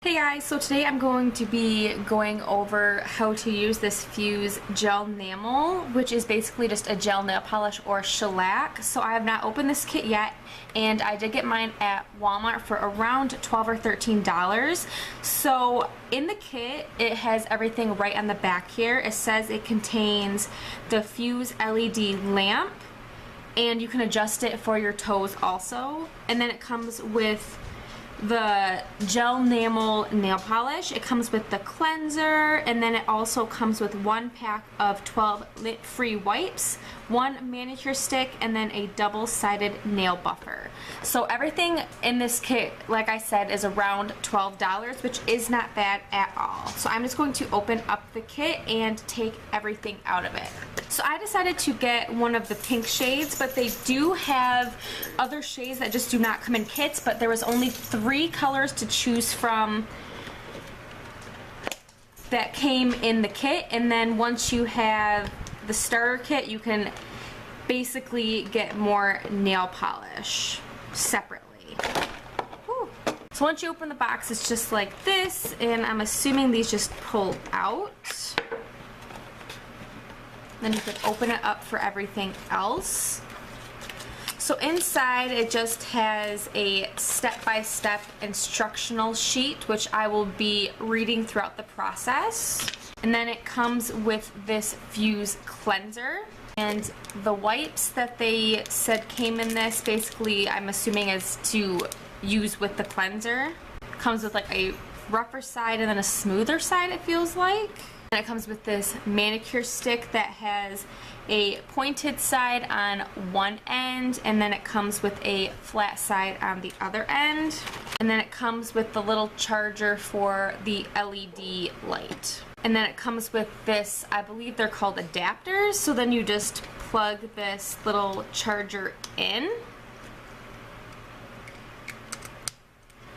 Hey guys, so today I'm going to be going over how to use this Fuse Gelnamel, which is basically just a gel nail polish or shellac. So I have not opened this kit yet, and I did get mine at Walmart for around $12 or $13. So in the kit, it has everything right on the back here. It says it contains the Fuse LED lamp, and you can adjust it for your toes also. And then it comes with the Gelnamel nail polish. It comes with the cleanser, and then it also comes with one pack of 12 lint-free wipes, one manicure stick, and then a double-sided nail buffer. So everything in this kit, like I said, is around $12, which is not bad at all. So I'm just going to open up the kit and take everything out of it. So I decided to get one of the pink shades, but they do have other shades that just do not come in kits, but there was only 3 colors to choose from that came in the kit. And then once you have the starter kit, you can basically get more nail polish separately. Whew. So once you open the box, it's just like this, and I'm assuming these just pull out. Then you can open it up for everything else. So inside it just has a step-by-step instructional sheet, which I will be reading throughout the process. And then it comes with this Fuse cleanser. And the wipes that they said came in this, basically I'm assuming is to use with the cleanser. It comes with like a rougher side and then a smoother side, it feels like. And it comes with this manicure stick that has a pointed side on one end, and then it comes with a flat side on the other end. And then it comes with the little charger for the LED light. And then it comes with this, I believe they're called adapters, so then you just plug this little charger in.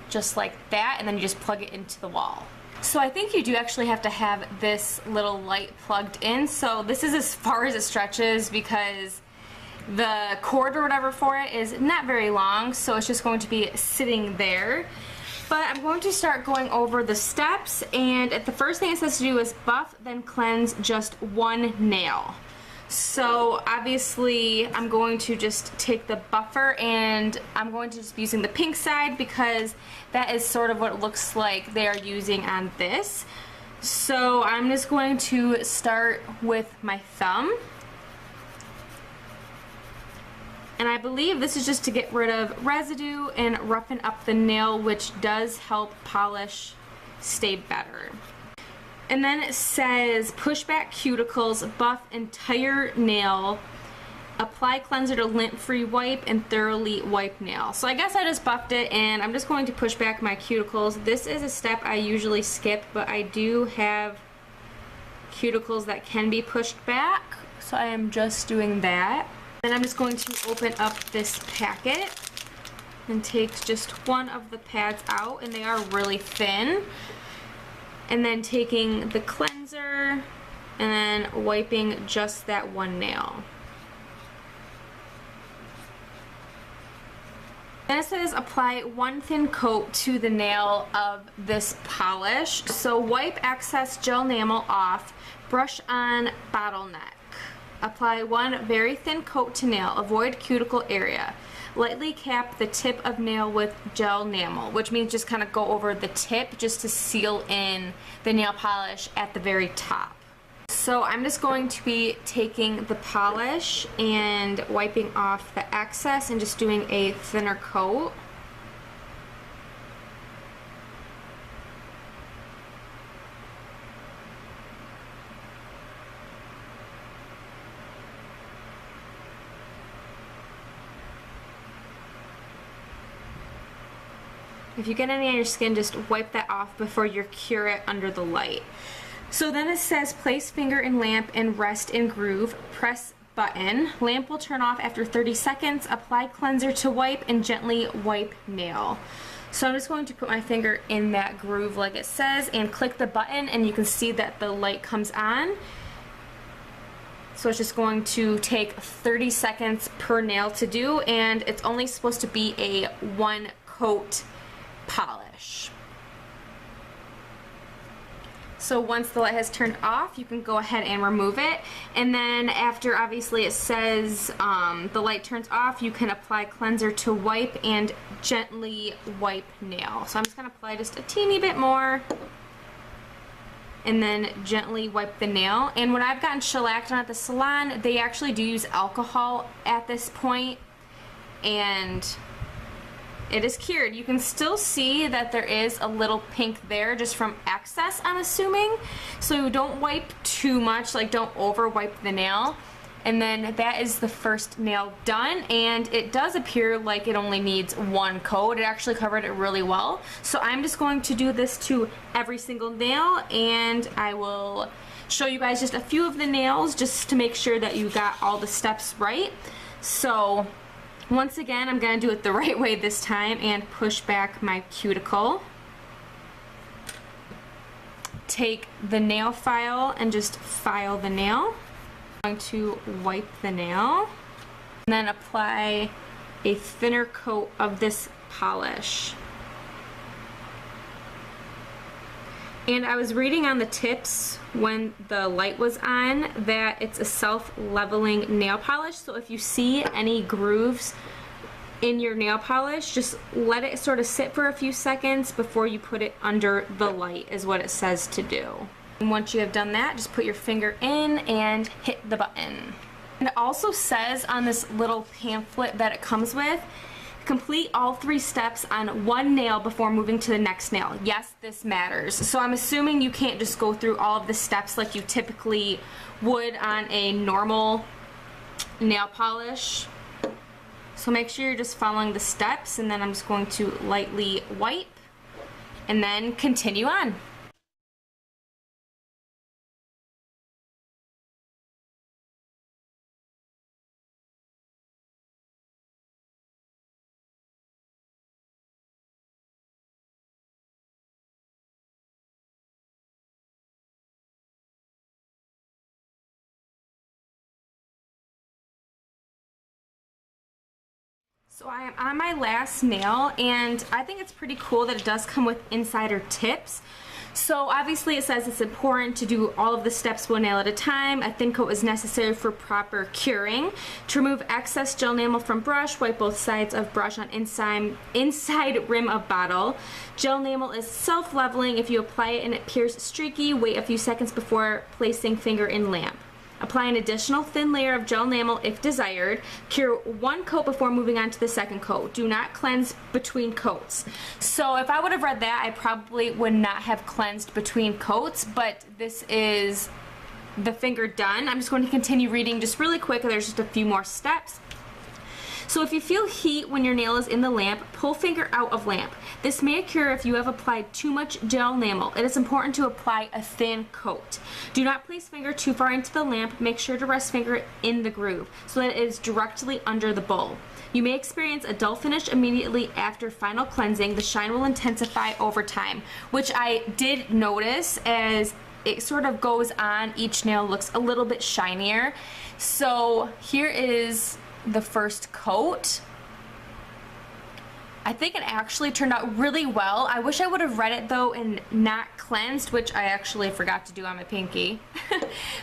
Just like that, and then you just plug it into the wall. So I think you do actually have to have this little light plugged in. So this is as far as it stretches because the cord or whatever for it is not very long, so it's just going to be sitting there. But I'm going to start going over the steps, and the first thing it says to do is buff, then cleanse just one nail. So obviously I'm going to just take the buffer, and I'm going to just be using the pink side because that is sort of what it looks like they are using on this. So I'm just going to start with my thumb. And I believe this is just to get rid of residue and roughen up the nail, which does help polish stay better. And then it says push back cuticles, buff entire nail, apply cleanser to lint-free wipe, and thoroughly wipe nail. So I guess I just buffed it, and I'm just going to push back my cuticles. This is a step I usually skip, but I do have cuticles that can be pushed back, so I am just doing that. And I'm just going to open up this packet and take just one of the pads out, and they are really thin. And then taking the cleanser and then wiping just that one nail. Then it says apply one thin coat to the nail of this polish. So wipe excess Gelnamel off, brush on bottleneck. Apply one very thin coat to nail, avoid cuticle area. Lightly cap the tip of nail with Gelnamel, which means just kind of go over the tip just to seal in the nail polish at the very top. So I'm just going to be taking the polish and wiping off the excess and just doing a thinner coat. If you get any on your skin, just wipe that off before you cure it under the light. So then it says place finger in lamp and rest in groove, press button. Lamp will turn off after 30 seconds. Apply cleanser to wipe and gently wipe nail. So I'm just going to put my finger in that groove like it says and click the button, and you can see that the light comes on. So it's just going to take 30 seconds per nail to do, and it's only supposed to be a one coat polish. So once the light has turned off, you can go ahead and remove it. And then after, obviously, it says the light turns off, you can apply cleanser to wipe and gently wipe nail. So I'm just going to apply just a teeny bit more and then gently wipe the nail. And when I've gotten shellac done at the salon, they actually do use alcohol at this point, and it is cured. You can still see that there is a little pink there just from excess, I'm assuming. So don't wipe too much, like don't over wipe the nail. And then that is the first nail done, and it does appear like it only needs one coat. It actually covered it really well. So I'm just going to do this to every single nail, and I will show you guys just a few of the nails just to make sure that you got all the steps right. So once again, I'm going to do it the right way this time and push back my cuticle. Take the nail file and just file the nail. I'm going to wipe the nail and then apply a thinner coat of this polish. And I was reading on the tips when the light was on that it's a self-leveling nail polish. So if you see any grooves in your nail polish, just let it sort of sit for a few seconds before you put it under the light, is what it says to do. And once you have done that, just put your finger in and hit the button. And it also says on this little pamphlet that it comes with, complete all 3 steps on one nail before moving to the next nail. Yes, this matters. So I'm assuming you can't just go through all of the steps like you typically would on a normal nail polish. So make sure you're just following the steps, and then I'm just going to lightly wipe and then continue on. So I am on my last nail, and I think it's pretty cool that it does come with insider tips. So obviously it says it's important to do all of the steps one nail at a time. A thin coat is necessary for proper curing. To remove excess gel enamel from brush, wipe both sides of brush on inside rim of bottle. Gel enamel is self-leveling. If you apply it and it appears streaky, wait a few seconds before placing finger in lamp. Apply an additional thin layer of gel enamel if desired. Cure one coat before moving on to the second coat. Do not cleanse between coats. So if I would have read that, I probably would not have cleansed between coats, but this is the finger done. I'm just going to continue reading just really quick. There's just a few more steps. So if you feel heat when your nail is in the lamp, pull finger out of lamp. This may occur if you have applied too much gel enamel. It is important to apply a thin coat. Do not place finger too far into the lamp. Make sure to rest finger in the groove so that it is directly under the bowl. You may experience a dull finish immediately after final cleansing. The shine will intensify over time, which I did notice as it sort of goes on. Each nail looks a little bit shinier. So here is the first coat. I think it actually turned out really well. I wish I would have read it though and not cleansed, which I actually forgot to do on my pinky.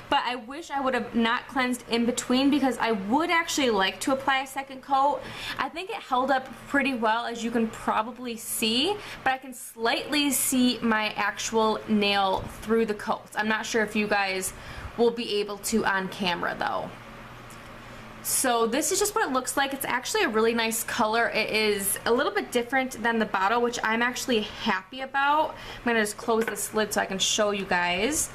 But I wish I would have not cleansed in between, because I would actually like to apply a second coat. I think it held up pretty well, as you can probably see, but I can slightly see my actual nail through the coats. I'm not sure if you guys will be able to on camera though. So this is just what it looks like. It's actually a really nice color. It is a little bit different than the bottle, which I'm actually happy about. I'm gonna just close this lid so I can show you guys.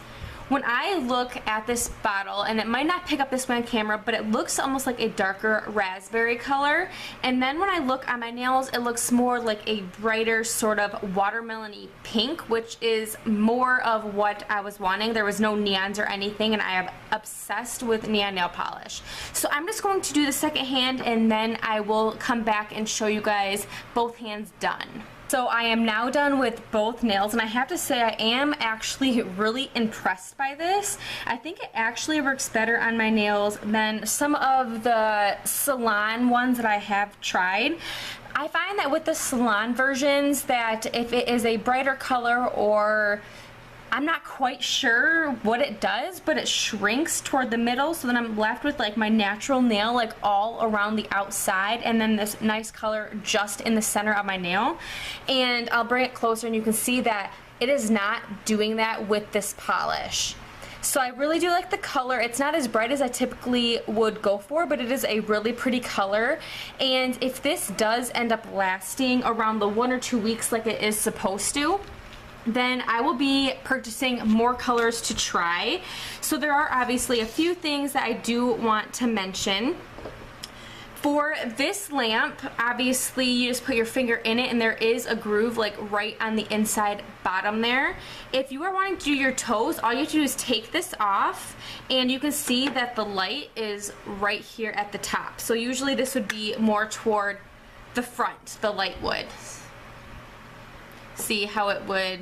When I look at this bottle, and it might not pick up this way on camera, but it looks almost like a darker raspberry color. And then when I look on my nails, it looks more like a brighter sort of watermelon-y pink, which is more of what I was wanting. There was no neons or anything, and I am obsessed with neon nail polish. So I'm just going to do the second hand, and then I will come back and show you guys both hands done. So I am now done with both nails, and I have to say I am actually really impressed by this. I think it actually works better on my nails than some of the Salon ones that I have tried. I find that with the Salon versions, that if it is a brighter color or I'm not quite sure what it does, but it shrinks toward the middle, so then I'm left with like my natural nail like all around the outside, and then this nice color just in the center of my nail. And I'll bring it closer and you can see that it is not doing that with this polish. So I really do like the color. It's not as bright as I typically would go for, but it is a really pretty color. And if this does end up lasting around the 1 or 2 weeks like it is supposed to, then I will be purchasing more colors to try. So there are obviously a few things that I do want to mention. For this lamp, obviously you just put your finger in it and there is a groove like right on the inside bottom there. If you are wanting to do your toes, all you have to do is take this off and you can see that the light is right here at the top. So usually this would be more toward the front, the light would. See how it would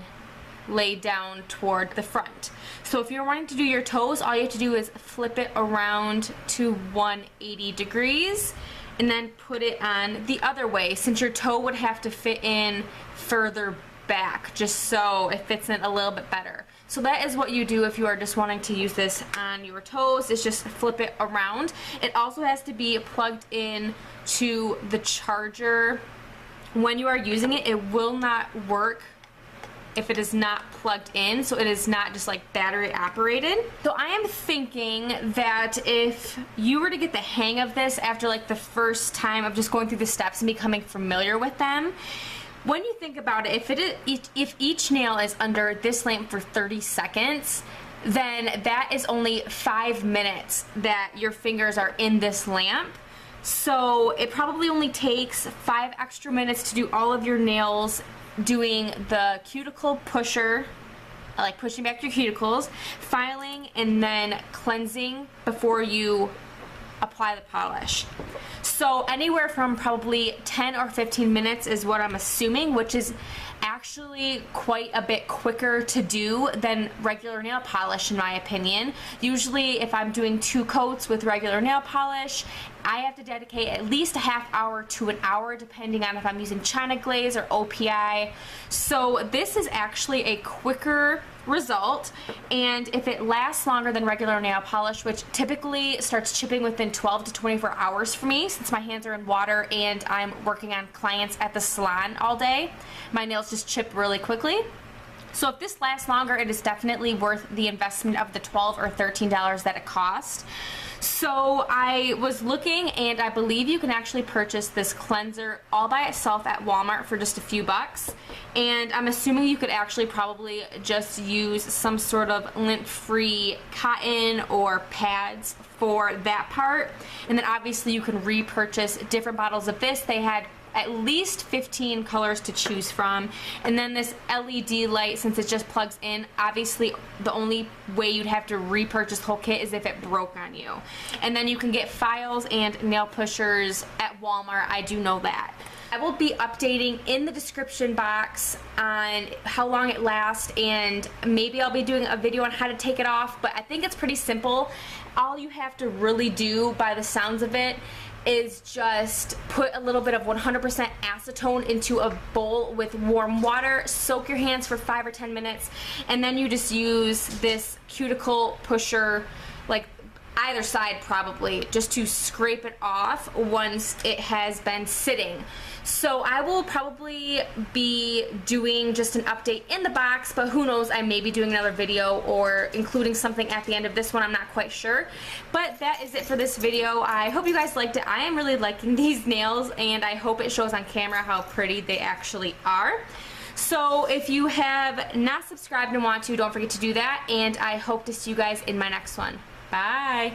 lay down toward the front. So if you're wanting to do your toes, all you have to do is flip it around to 180 degrees and then put it on the other way, since your toe would have to fit in further back just so it fits in a little bit better. So that is what you do if you are just wanting to use this on your toes, is just flip it around. It also has to be plugged in to the charger. When you are using it, it will not work if it is not plugged in, so it is not just like battery operated. So I am thinking that if you were to get the hang of this after like the first time of just going through the steps and becoming familiar with them, when you think about it, if each nail is under this lamp for 30 seconds, then that is only 5 minutes that your fingers are in this lamp. So it probably only takes 5 extra minutes to do all of your nails, doing the cuticle pusher, like pushing back your cuticles, filing, and then cleansing before you apply the polish. So anywhere from probably 10 or 15 minutes is what I'm assuming, which is actually quite a bit quicker to do than regular nail polish in my opinion. Usually if I'm doing 2 coats with regular nail polish, I have to dedicate at least a half hour to an hour depending on if I'm using China glaze or OPI. So this is actually a quicker result, and if it lasts longer than regular nail polish, which typically starts chipping within 12 to 24 hours for me since my hands are in water and I'm working on clients at the salon all day, my nails just chip really quickly. So if this lasts longer, it is definitely worth the investment of the $12 or $13 that it cost. So I was looking, and I believe you can actually purchase this cleanser all by itself at Walmart for just a few bucks. And I'm assuming you could actually probably just use some sort of lint-free cotton or pads for that part. And then obviously you can repurchase different bottles of this. They had at least 15 colors to choose from. And then this LED light, since it just plugs in, obviously the only way you'd have to repurchase the whole kit is if it broke on you. And then you can get files and nail pushers at Walmart, I do know that. I will be updating in the description box on how long it lasts, and maybe I'll be doing a video on how to take it off, but I think it's pretty simple. All you have to really do, by the sounds of it, is just put a little bit of 100% acetone into a bowl with warm water, soak your hands for 5 or 10 minutes, and then you just use this cuticle pusher, like either side probably, just to scrape it off once it has been sitting. So I will probably be doing just an update in the box, but who knows, I may be doing another video or including something at the end of this one, I'm not quite sure. But that is it for this video. I hope you guys liked it. I am really liking these nails, and I hope it shows on camera how pretty they actually are. So if you have not subscribed and want to, don't forget to do that, and I hope to see you guys in my next one. Bye!